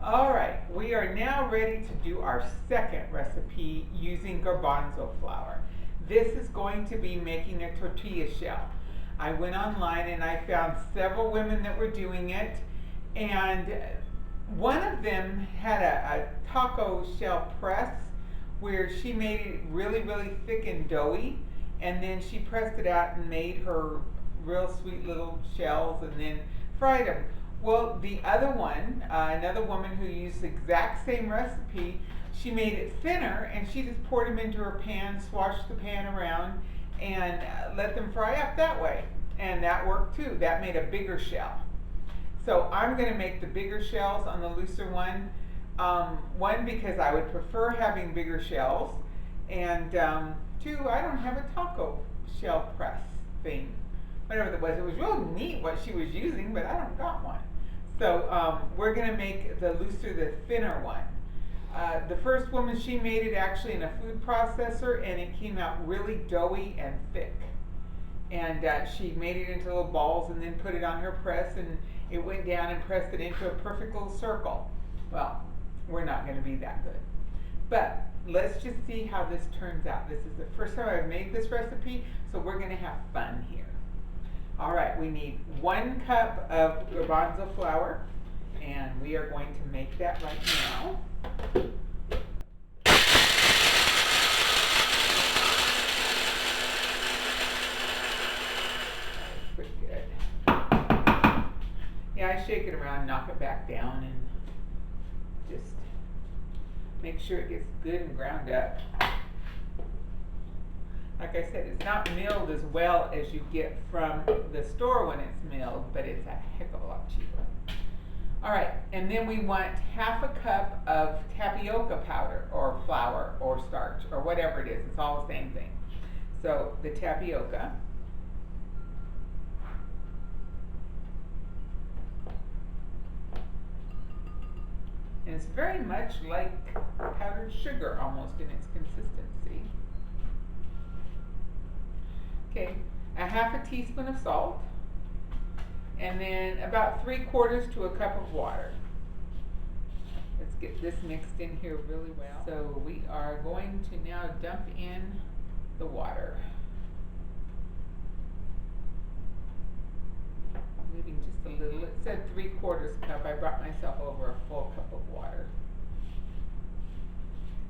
Alright, we are now ready to do our second recipe using garbanzo flour. This is going to be making a tortilla shell. I went online and I found several women that were doing it, and one of them had a taco shell press where she made it really thick and doughy, and then she pressed it out and made her real sweet little shells and then fried them. Well, the other one, another woman who used the exact same recipe, she made it thinner and she just poured them into her pan, swashed the pan around, and let them fry up that way. And that worked too. That made a bigger shell. So I'm going to make the bigger shells on the looser one. One, because I would prefer having bigger shells, and two, I don't have a taco shell press thing. Whatever that was, it was real neat what she was using, but I don't got one. So we're going to make the looser, the thinner one. The first woman, she made it actually in a food processor, and it came out really doughy and thick. And she made it into little balls and then put it on her press, and it went down and pressed it into a perfect little circle. Well, we're not going to be that good. But let's just see how this turns out. This is the first time I've made this recipe, so we're going to have fun here. All right, we need 1 cup of garbanzo flour, and we are going to make that right now. That's pretty good. Yeah, I shake it around, knock it back down, and just make sure it gets good and ground up. Like I said, it's not milled as well as you get from the store when it's milled, but it's a heck of a lot cheaper. Alright, and then we want half a cup of tapioca powder, or flour, or starch, or whatever it is. It's all the same thing. So, the tapioca. And it's very much like powdered sugar almost in its consistency. Okay, a half a teaspoon of salt, and then about 3/4 to a cup of water. Let's get this mixed in here really well. So we are going to now dump in the water. Leaving just a little. It said 3/4 cup. I brought myself over a full cup of water.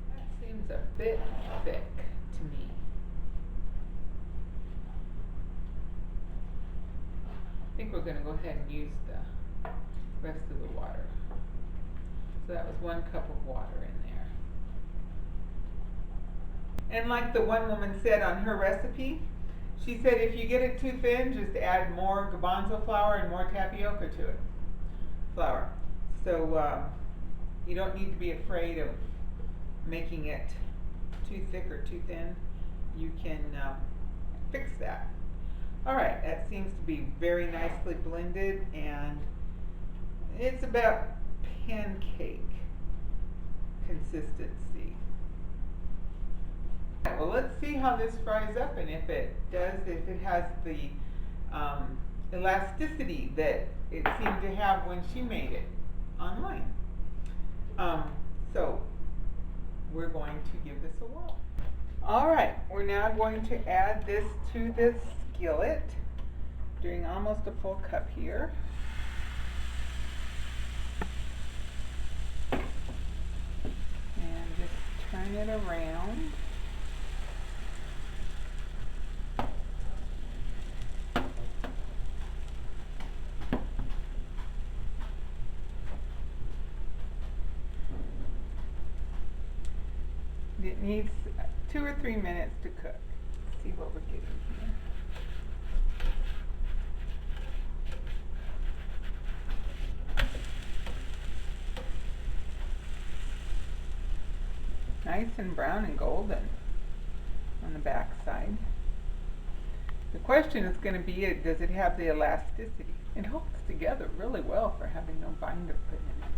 That seems a bit thick to me. I think we're going to go ahead and use the rest of the water. So that was 1 cup of water in there. And like the one woman said on her recipe, she said if you get it too thin, just add more garbanzo flour and more tapioca to it. Flour. So you don't need to be afraid of making it too thick or too thin. You can fix that. Alright, that seems to be very nicely blended, and it's about pancake consistency. Well, let's see how this fries up, and if it has the elasticity that it seemed to have when she made it online. So we're going to give this a whirl. Alright, we're now going to add this to this skillet, doing almost a full cup here. And just turn it around. It needs 2 or 3 minutes to cook. Let's see what we're getting here. Nice and brown and golden on the back side. The question is going to be, does it have the elasticity? It holds together really well for having no binder put in it.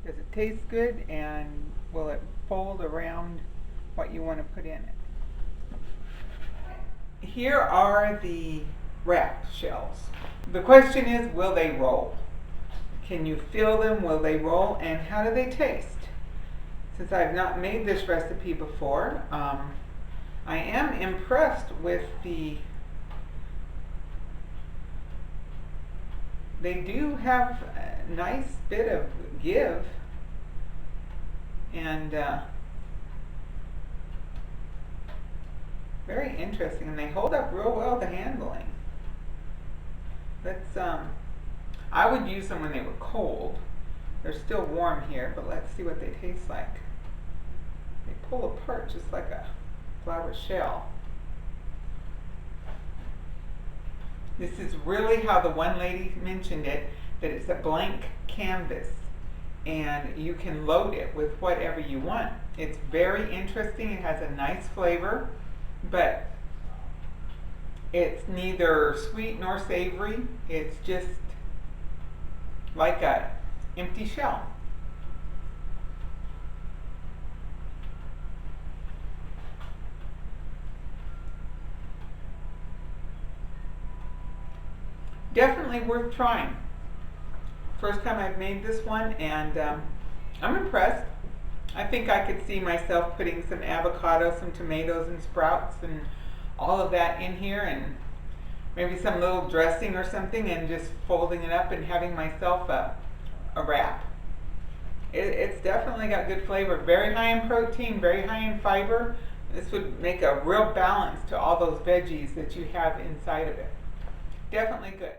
Does it taste good, and will it fold around what you want to put in it? Here are the wrapped shells. The question is, will they roll? Can you feel them? Will they roll? And how do they taste? Since I've not made this recipe before, I am impressed with they do have a nice bit of give, and very interesting, and they hold up real well to handling. Let's, I would use them when they were cold. They're still warm here, but let's see what they taste like. They pull apart just like a flour shell. This is really how the one lady mentioned it, that it's a blank canvas and you can load it with whatever you want. It's very interesting. It has a nice flavor, but it's neither sweet nor savory. It's just like a empty shell. Definitely worth trying. First time I've made this one, and I'm impressed. I think I could see myself putting some avocado, some tomatoes and sprouts and all of that in here, and maybe some little dressing or something, and just folding it up and having myself a wrap. It's definitely got good flavor. Very high in protein, very high in fiber. This would make a real balance to all those veggies that you have inside of it. Definitely good.